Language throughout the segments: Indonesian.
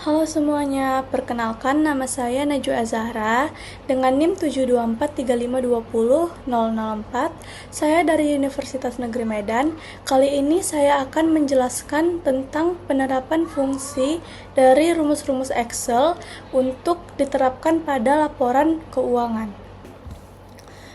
Halo semuanya, perkenalkan nama saya Najwa Zahra dengan NIM 72435200004. Saya dari Universitas Negeri Medan. Kali ini saya akan menjelaskan tentang penerapan fungsi dari rumus-rumus Excel untuk diterapkan pada laporan keuangan.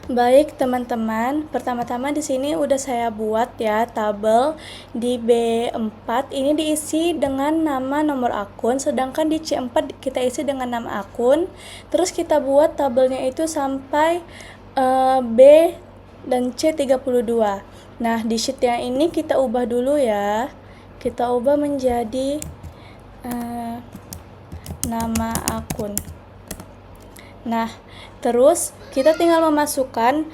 Baik teman-teman, pertama-tama di sini udah saya buat ya tabel di B4 ini diisi dengan nama nomor akun, sedangkan di C4 kita isi dengan nama akun. Terus kita buat tabelnya itu sampai B dan C32. Nah, di sheet yang ini kita ubah dulu ya. Kita ubah menjadi nama akun. Nah, terus kita tinggal memasukkan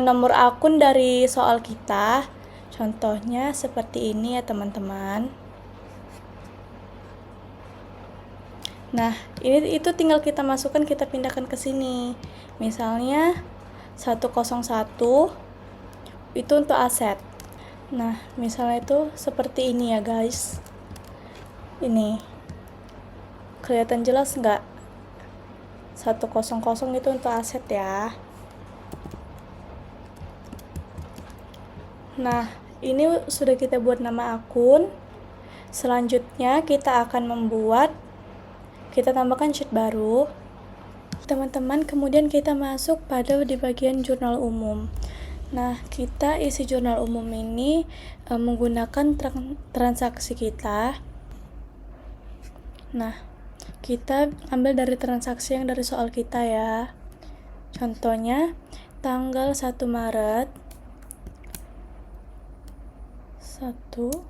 nomor akun dari soal kita. Contohnya seperti ini ya teman-teman. Nah, itu tinggal kita masukkan, kita pindahkan ke sini. Misalnya 101 itu untuk aset. Nah, misalnya itu seperti ini ya guys. Ini. Kelihatan jelas nggak? 100 itu untuk aset ya. Nah, ini sudah kita buat nama akun. Selanjutnya kita akan kita tambahkan sheet baru. Teman-teman, kemudian kita masuk pada di bagian jurnal umum. Nah, kita isi jurnal umum ini menggunakan transaksi kita. Nah, kita ambil dari transaksi yang dari soal kita ya. Contohnya tanggal 1 Maret 1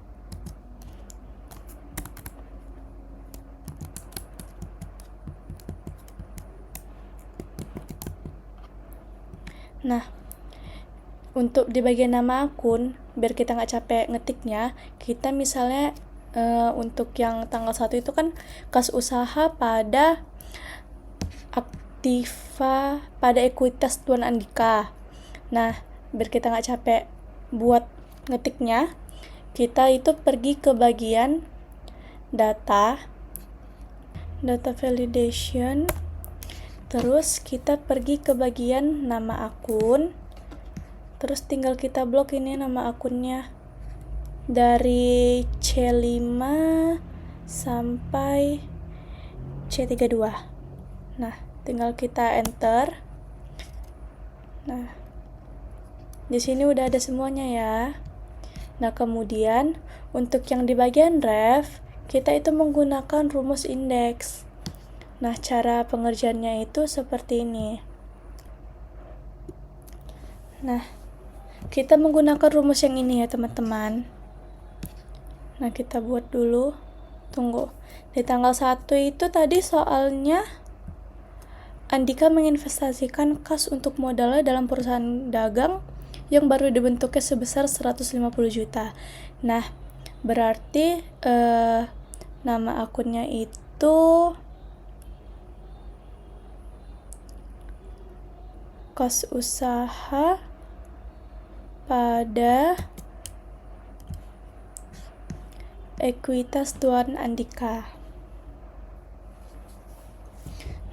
Nah, untuk di bagian nama akun, biar kita nggak capek ngetiknya, kita misalnya untuk yang tanggal 1 itu kan kas usaha pada aktiva pada ekuitas Tuan Andika. Nah, biar kita nggak capek buat ngetiknya, kita itu pergi ke bagian data validation, terus kita pergi ke bagian nama akun, terus tinggal kita blok ini nama akunnya dari C5 sampai C32. Nah, tinggal kita enter. Nah, di sini udah ada semuanya ya. Nah, kemudian untuk yang di bagian ref, kita itu menggunakan rumus indeks. Nah, cara pengerjaannya itu seperti ini. Nah, kita menggunakan rumus yang ini ya teman-teman. Nah, kita buat dulu. Tunggu. Di tanggal 1 itu tadi soalnya Andika menginvestasikan kas untuk modalnya dalam perusahaan dagang yang baru dibentuknya sebesar 150 juta. Nah, berarti nama akunnya itu kas usaha pada ekuitas Tuan Andika.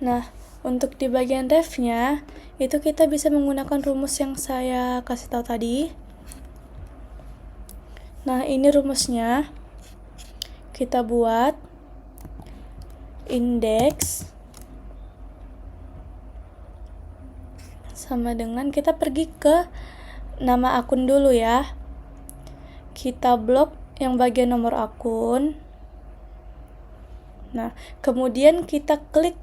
Nah, untuk di bagian refnya itu kita bisa menggunakan rumus yang saya kasih tahu tadi. Nah, ini rumusnya. Kita buat indeks sama dengan kita pergi ke nama akun dulu ya. Kita blok yang bagian nomor akun. Nah, kemudian kita klik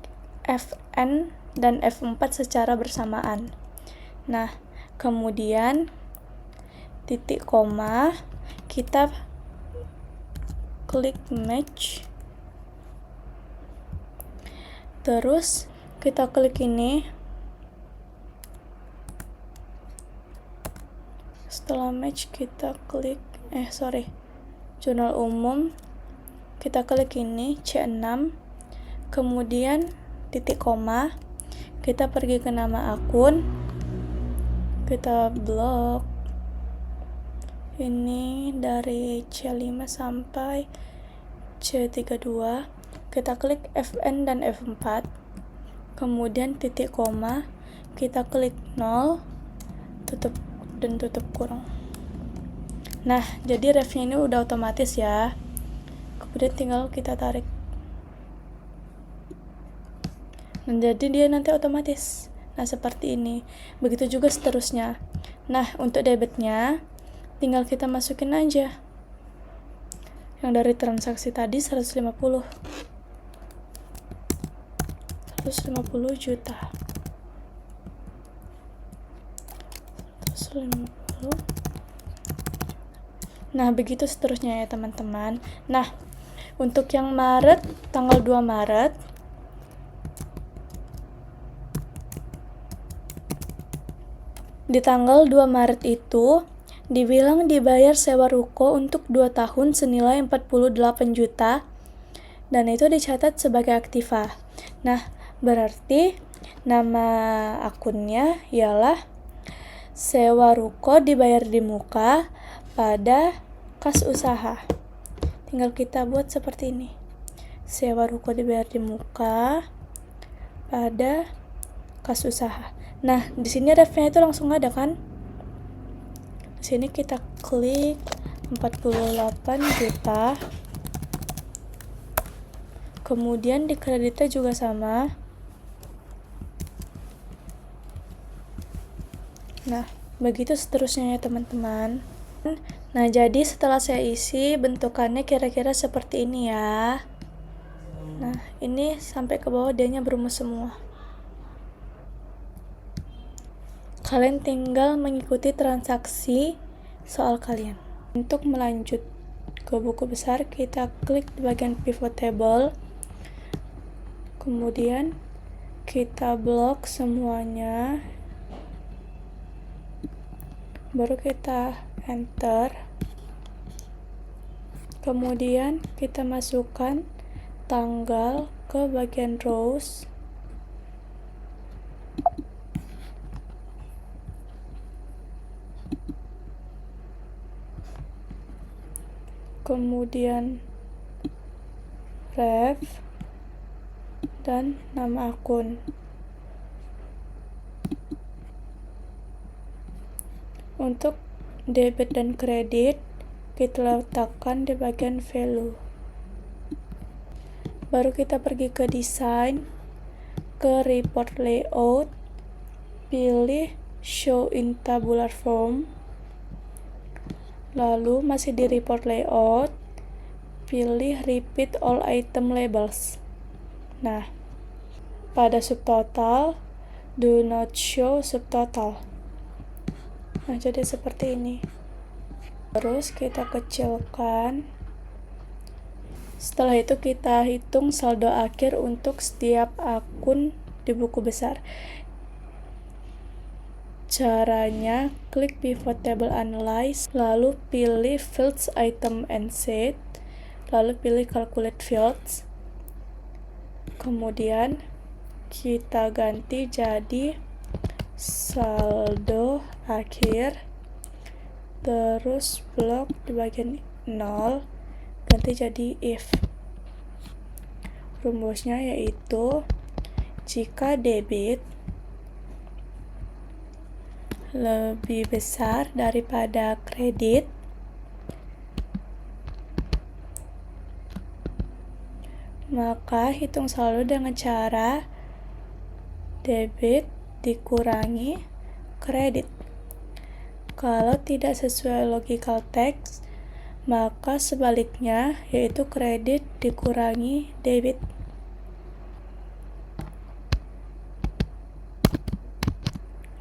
Fn dan F4 secara bersamaan. Nah, kemudian titik koma, kita klik match. Terus kita klik ini. Setelah match kita klik jurnal umum, kita klik ini C6, kemudian titik koma, kita pergi ke nama akun, kita blok ini dari C5 sampai C32, kita klik Fn dan F4, kemudian titik koma, kita klik 0, tutup kurung. Nah, jadi refnya ini udah otomatis ya. Kemudian tinggal kita tarik. Nah, jadi dia nanti otomatis. Nah, seperti ini. Begitu juga seterusnya. Nah, untuk debitnya tinggal kita masukin aja. Yang dari transaksi tadi 150 juta. 150. Nah, begitu seterusnya ya teman-teman. Nah, untuk yang Maret, tanggal 2 Maret, di tanggal 2 Maret itu dibilang dibayar sewa ruko untuk 2 tahun senilai 48 juta dan itu dicatat sebagai aktiva. Nah, berarti nama akunnya ialah sewa ruko dibayar di muka pada kas usaha. Tinggal kita buat seperti ini. Sewa ruko dibayar di muka pada kas usaha. Nah, di sini refnya itu langsung ada kan? Di sini kita klik 48 juta. Kemudian di kreditnya juga sama. Nah, begitu seterusnya ya teman-teman. Nah, jadi setelah saya isi bentukannya kira-kira seperti ini ya. Nah, ini sampai ke bawah dianya berumus semua. Kalian tinggal mengikuti transaksi soal kalian. Untuk melanjut ke buku besar, kita klik di bagian pivot table. Kemudian kita blok semuanya. Baru kita enter. Kemudian kita masukkan tanggal ke bagian rows. Kemudian ref dan nama akun. Untuk debit dan kredit kita letakkan di bagian value. Baru kita pergi ke desain, ke report layout, pilih show in tabular form. Lalu masih di report layout, pilih repeat all item labels. Nah, pada subtotal do not show subtotal. Nah, jadi seperti ini. Terus kita kecilkan. Setelah itu kita hitung saldo akhir untuk setiap akun di buku besar. Caranya, klik pivot table analyze, lalu pilih fields item and set, lalu pilih calculate fields. Kemudian kita ganti jadi saldo akhir, terus blok di bagian 0 ganti jadi if. Rumusnya yaitu jika debit lebih besar daripada kredit, maka hitung saldo dengan cara debit dikurangi kredit. Kalau tidak sesuai logical text, maka sebaliknya, yaitu kredit dikurangi debit.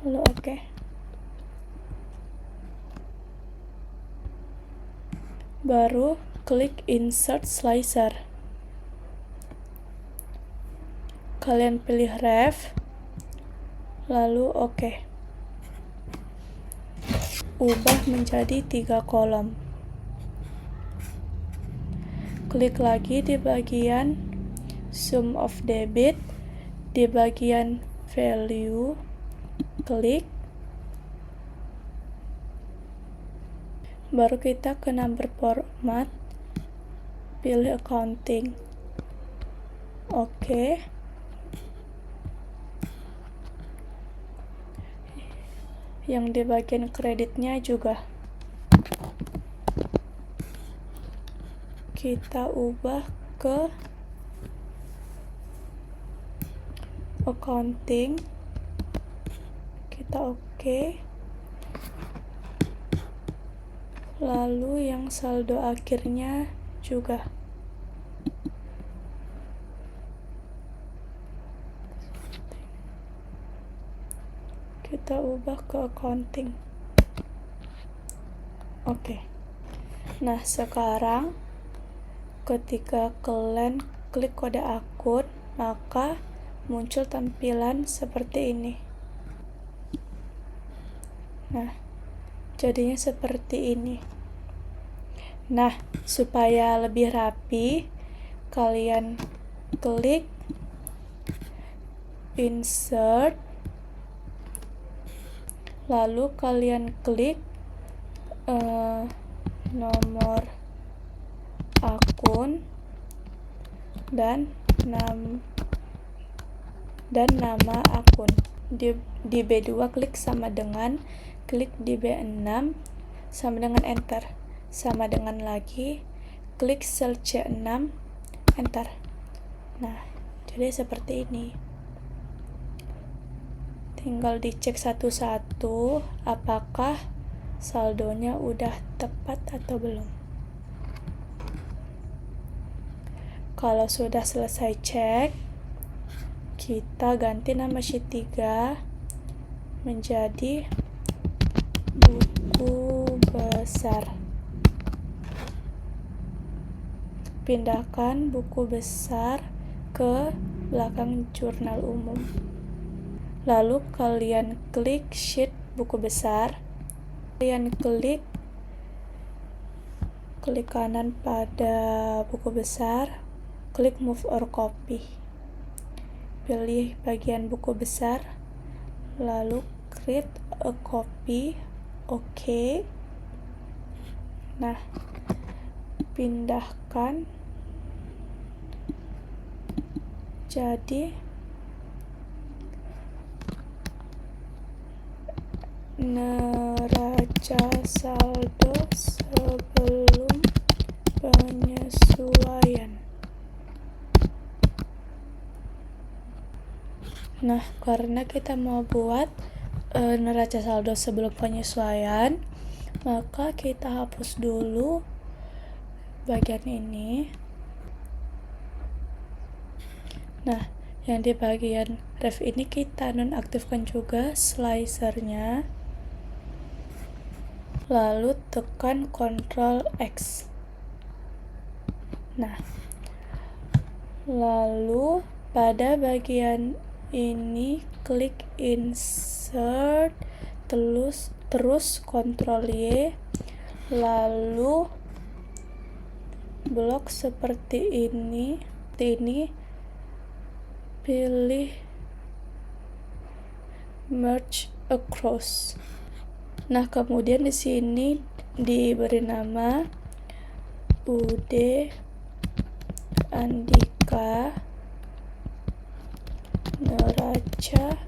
Lalu oke. Baru klik insert slicer. Kalian pilih ref, lalu oke. Ubah menjadi 3 kolom. Klik lagi di bagian sum of debit, di bagian value, klik. Baru kita ke number format, pilih accounting. Oke. Yang di bagian kreditnya juga kita ubah ke accounting. Kita oke. Lalu yang saldo akhirnya juga kita ubah ke accounting. Oke. Nah, sekarang ketika kalian klik kode akun, maka muncul tampilan seperti ini. Nah, jadinya seperti ini. Nah, supaya lebih rapi, kalian klik insert, lalu kalian klik nomor akun dan nama akun. Di B2 klik sama dengan, klik di B6 sama dengan enter, sama dengan lagi, klik sel C6, enter. Nah, jadi seperti ini. Tinggal dicek satu-satu apakah saldonya udah tepat atau belum. Kalau sudah selesai cek, kita ganti nama sheet 3 menjadi buku besar. Pindahkan buku besar ke belakang jurnal umum. Lalu kalian klik sheet buku besar. Kalian klik kanan pada buku besar, klik move or copy. Pilih bagian buku besar, lalu create a copy. Oke. Nah, pindahkan jadi neraca saldo sebelum penyesuaian. Nah, karena kita mau buat neraca saldo sebelum penyesuaian, maka kita hapus dulu bagian ini. Nah, yang di bagian ref ini kita nonaktifkan juga slicernya. Lalu tekan Ctrl X. Nah, lalu pada bagian ini klik insert, terus Ctrl Y, lalu blok seperti ini, pilih merge across. Nah, kemudian di sini diberi nama UD Andika neraca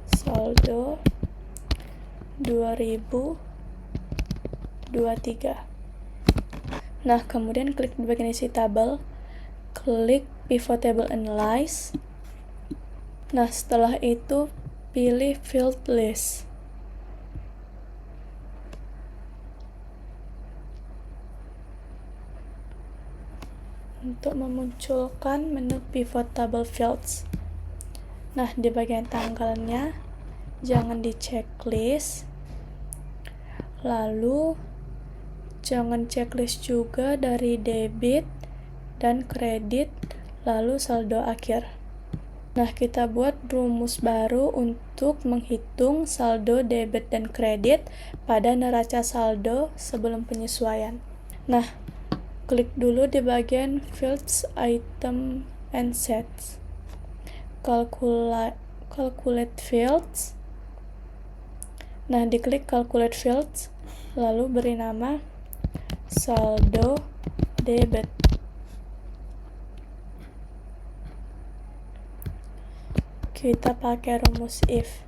saldo 2023. Nah, kemudian klik di bagian isi tabel, klik pivot table analyze. Nah, setelah itu pilih field list. Untuk memunculkan menu pivot table fields. Nah, di bagian tanggalnya jangan di checklist, lalu jangan checklist juga dari debit dan kredit, lalu saldo akhir. Nah, kita buat rumus baru untuk menghitung saldo debit dan kredit pada neraca saldo sebelum penyesuaian. Nah, klik dulu di bagian Fields, Item, and Sets. Calculate Fields. Nah, diklik Calculate Fields, lalu beri nama saldo debit. kita pakai rumus if.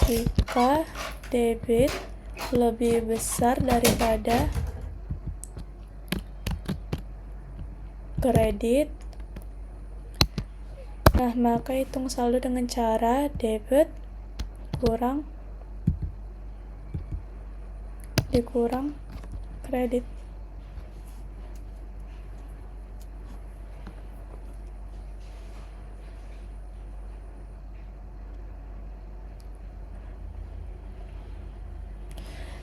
Jika debit lebih besar daripada kredit, nah maka hitung saldo dengan cara debit dikurang kredit.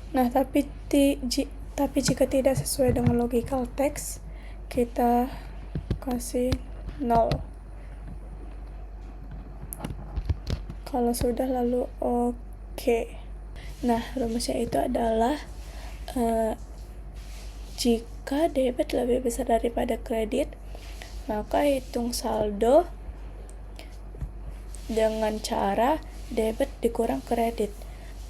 Nah, tapi jika tidak sesuai dengan logical text, kita kasih 0. Kalau sudah, lalu oke. Nah, rumusnya itu adalah jika debit lebih besar daripada kredit, maka hitung saldo dengan cara debit dikurang kredit.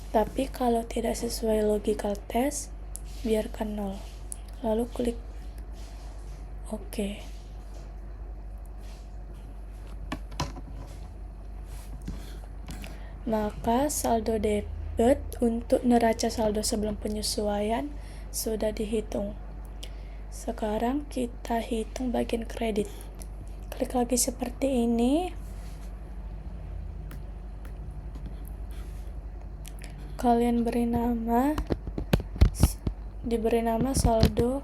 Tapi kalau tidak sesuai logical test, biarkan 0. Lalu klik OK. Maka saldo debit untuk neraca saldo sebelum penyesuaian sudah dihitung. Sekarang kita hitung bagian kredit. Klik lagi seperti ini. Kalian diberi nama saldo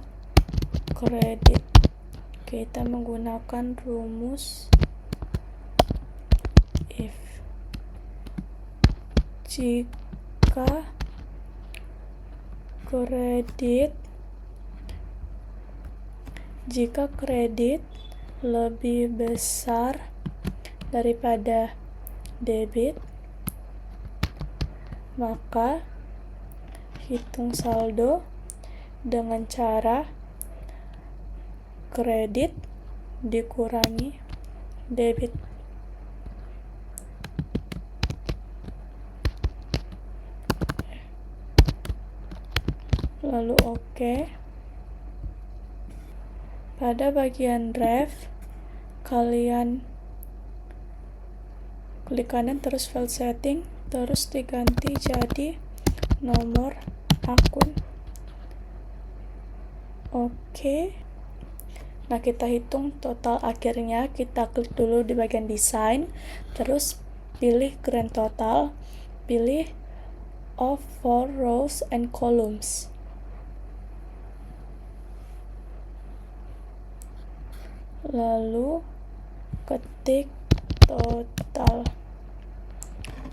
kredit. Kita menggunakan rumus if. Jika kredit lebih besar daripada debit, maka hitung saldo dengan cara kredit dikurangi debit. Lalu oke. Pada bagian ref, kalian klik kanan terus file setting, terus diganti jadi nomor akun. Oke. Nah, kita hitung total akhirnya. Kita klik dulu di bagian desain, terus pilih grand total, pilih of for rows and columns. Lalu ketik total,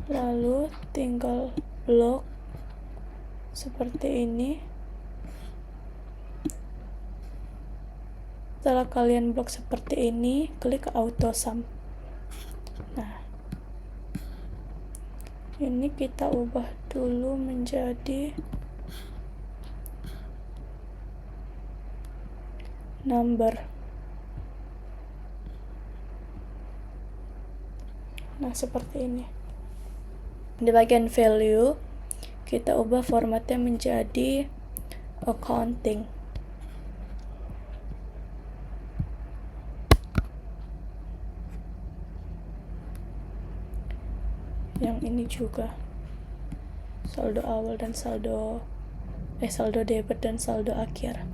lalu tinggal blok seperti ini. Setelah kalian blok seperti ini, klik auto sum. Nah, ini kita ubah dulu menjadi number. Nah, seperti ini. Di bagian value, kita ubah formatnya menjadi accounting. Yang ini juga saldo awal dan saldo debit dan saldo akhir.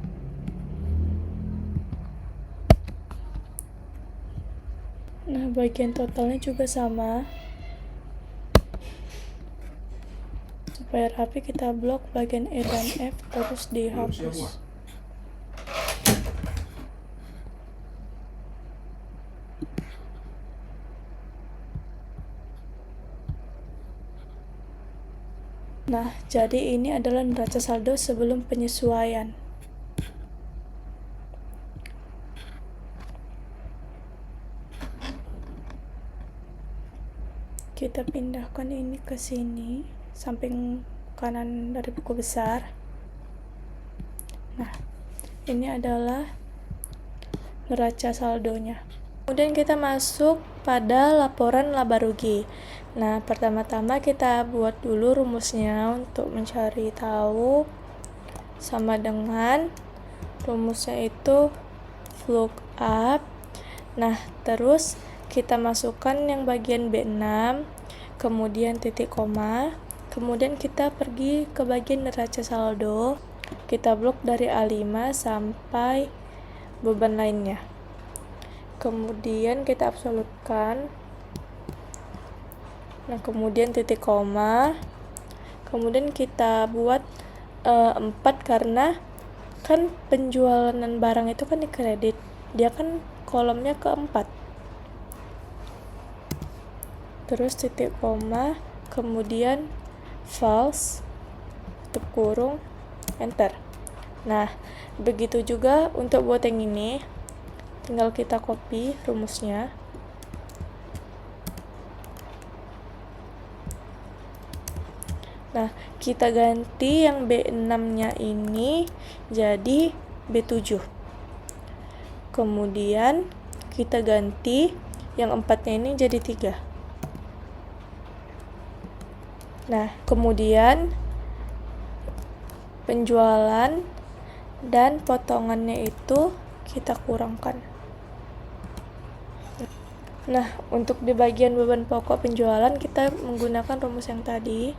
Nah, bagian totalnya juga sama. Supaya rapi, kita blok bagian E dan F terus dihapus. Nah, jadi ini adalah neraca saldo sebelum penyesuaian. Kita pindahkan ini ke sini, samping kanan dari buku besar. Nah, ini adalah neraca saldonya. Kemudian kita masuk pada laporan laba rugi. Nah, pertama-tama kita buat dulu rumusnya untuk mencari tahu, sama dengan rumusnya itu lookup. Nah, terus kita masukkan yang bagian B6, kemudian titik koma, kemudian kita pergi ke bagian neraca saldo, kita blok dari A5 sampai beban lainnya. Kemudian kita absolutkan. Nah, kemudian titik koma, kemudian kita buat 4 karena kan penjualan barang itu kan dikredit, dia kan kolomnya ke-4. Terus titik koma, kemudian false, tutup kurung, enter. Nah, begitu juga untuk buat yang ini, tinggal kita copy rumusnya. Nah, kita ganti yang B6-nya ini jadi B7. Kemudian kita ganti yang 4-nya ini jadi 3. Nah, kemudian penjualan dan potongannya itu kita kurangkan. Nah, untuk di bagian beban pokok penjualan kita menggunakan rumus yang tadi.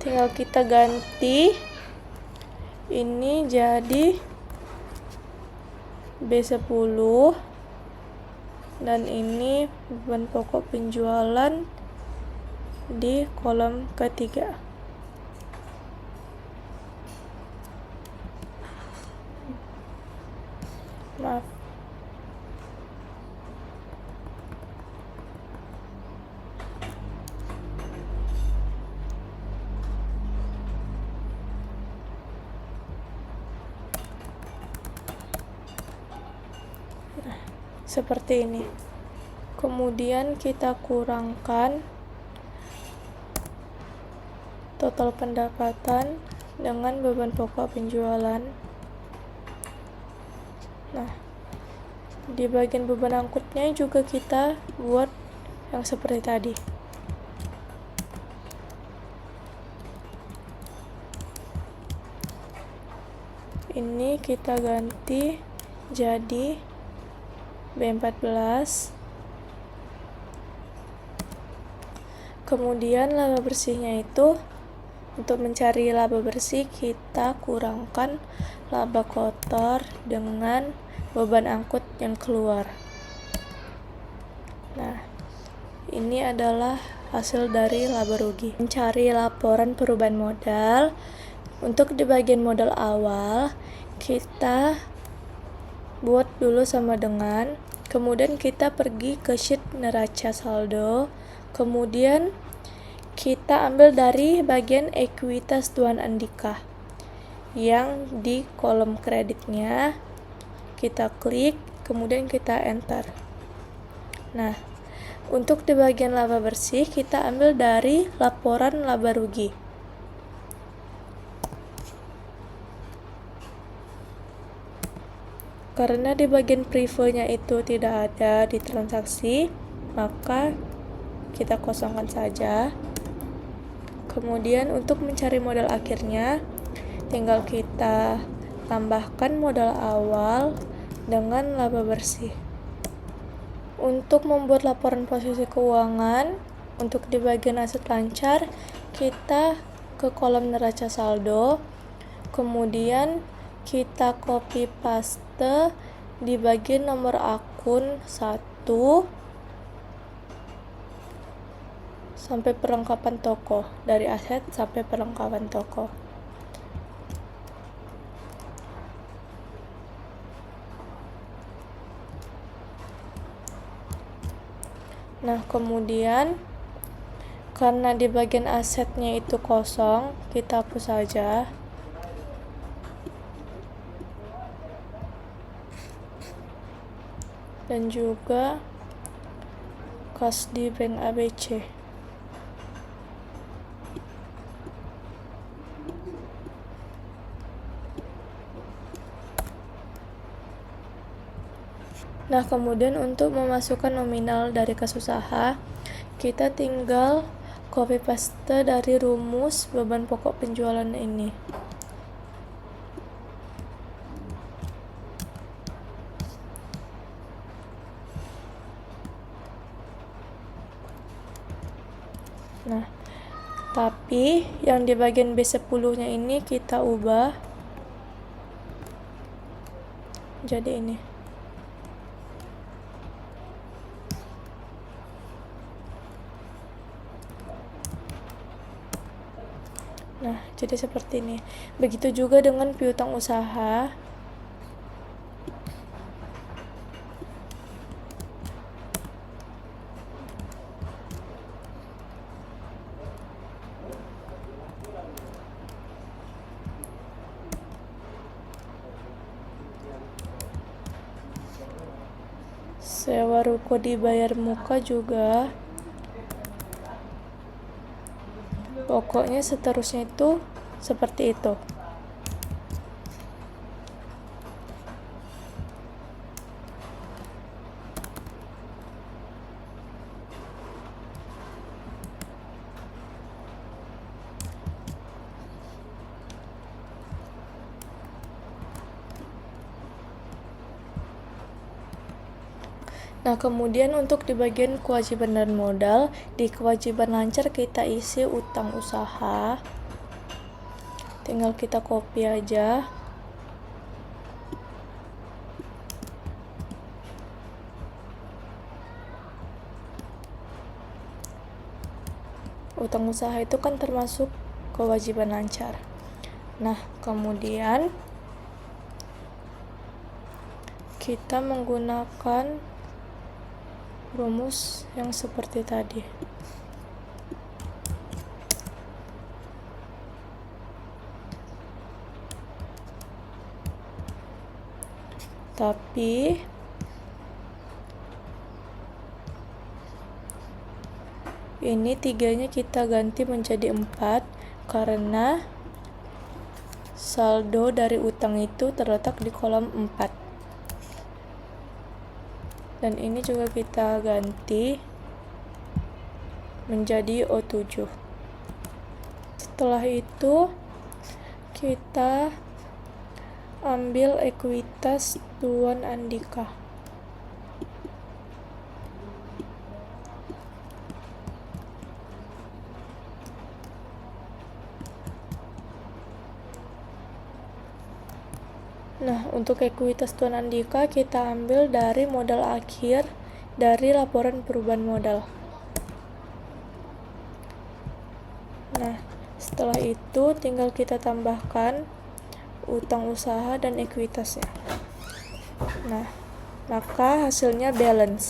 Tinggal kita ganti ini jadi B10 dan ini beban pokok penjualan di kolom ketiga. Maaf. Seperti ini. Kemudian kita kurangkan total pendapatan dengan beban pokok penjualan. Nah, di bagian beban angkutnya juga kita buat yang seperti tadi. Ini kita ganti jadi B14. Kemudian laba bersihnya itu, untuk mencari laba bersih kita kurangkan laba kotor dengan beban angkut yang keluar. Nah, ini adalah hasil dari laba rugi. Mencari laporan perubahan modal. Untuk di bagian modal awal kita buat dulu sama dengan, kemudian kita pergi ke sheet neraca saldo, kemudian kita ambil dari bagian ekuitas Tuan Andika yang di kolom kreditnya, kita klik, kemudian kita enter. Nah, untuk di bagian laba bersih kita ambil dari laporan laba rugi. Karena di bagian preview-nya itu tidak ada di transaksi, maka kita kosongkan saja. Kemudian untuk mencari modal akhirnya, tinggal kita tambahkan modal awal dengan laba bersih. Untuk membuat laporan posisi keuangan, untuk di bagian aset lancar, kita ke kolom neraca saldo, kemudian kita copy paste di bagian nomor akun 1 sampai perlengkapan toko, dari aset sampai perlengkapan toko. Nah, kemudian karena di bagian asetnya itu kosong, kita hapus saja. Dan juga kas di bank ABC. Nah, kemudian untuk memasukkan nominal dari kas usaha, kita tinggal copy paste dari rumus beban pokok penjualan ini. Nah, tapi yang di bagian B10-nya ini kita ubah jadi ini. Nah, jadi seperti ini. Begitu juga dengan piutang usaha. Sewa ruko dibayar muka juga. Pokoknya seterusnya itu seperti itu. Nah, kemudian untuk di bagian kewajiban dan modal, di kewajiban lancar kita isi utang usaha. Tinggal kita copy aja. Utang usaha itu kan termasuk kewajiban lancar. Nah, kemudian kita menggunakan rumus yang seperti tadi. Tapi ini 3-nya kita ganti menjadi 4 karena saldo dari utang itu terletak di kolom 4. Dan ini juga kita ganti menjadi O7. Setelah itu kita ambil ekuitas Tuan Andika. Nah, untuk ekuitas Tuan Andika kita ambil dari modal akhir dari laporan perubahan modal. Nah, setelah itu tinggal kita tambahkan utang usaha dan ekuitasnya. Nah, maka hasilnya balance.